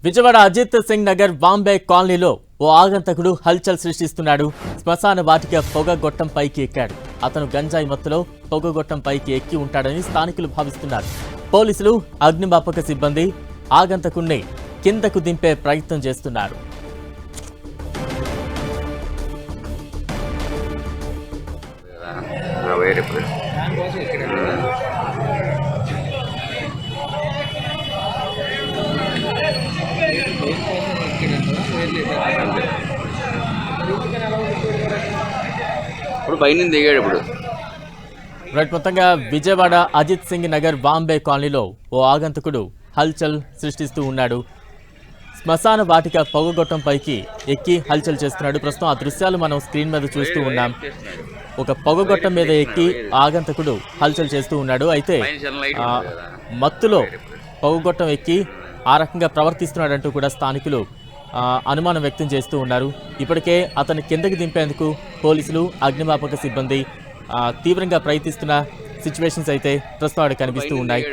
విజయవాడ అజిత్ సింగ్ నగర్ బాంబే కాలనీలో ఓ ఆగంతకుడు హల్చల్ సృష్టిస్తున్నాడు. శ్మశాన వాటిక పొగగొట్టం పైకి ఎక్కాడు. అతను గంజాయి మత్తులో పొగగొట్టం పైకి ఎక్కి ఉంటాడని స్థానికులు భావిస్తున్నారు. పోలీసులు, అగ్నిమాపక సిబ్బంది ఆగంతకుణ్ణి కిందకు దింపే ప్రయత్నం చేస్తున్నారు. ఇప్పుడు పైన దిగాడు. ఇప్పుడు రైట్, మొత్తంగా విజయవాడ అజిత్ సింగ్ నగర్ బాంబే కాలనీలో ఓ ఆగంతకుడు హల్చల్ సృష్టిస్తూ ఉన్నాడు. శ్మశాన వాటిక పొగగొట్టం పైకి ఎక్కి హల్చల్ చేస్తున్నాడు. ప్రస్తుతం ఆ దృశ్యాలు మనం స్క్రీన్ మీద చూస్తూ ఉన్నాం. ఒక పొగగొట్టం మీద ఎక్కి ఆగంతకుడు హల్చల్ చేస్తూ ఉన్నాడు. అయితే మత్తులో పొగగొట్టం ఎక్కి ఆ రకంగా ప్రవర్తిస్తున్నాడంటూ కూడా స్థానికులు అనుమానం వ్యక్తం చేస్తూ ఉన్నారు. ఇప్పటికే అతన్ని కిందకి దింపేందుకు పోలీసులు, అగ్నిమాపక సిబ్బంది తీవ్రంగా ప్రయత్నిస్తున్న సిచ్యువేషన్స్ అయితే ప్రస్తుతం కనిపిస్తూ ఉన్నాయి.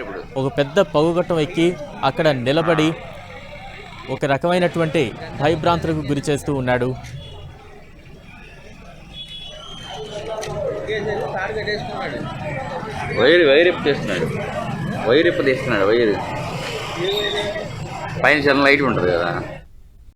ఒక పెద్ద పొగగొట్టం ఎక్కి అక్కడ నిలబడి ఒక రకమైనటువంటి భయభ్రాంతులకు గురి చేస్తూ ఉన్నాడు. వైర్ తీస్తున్నాడు. వైర్ తీస్తున్నాడు. వైర్ పైన చిన్న లైట్ ఉంటుంది కదా.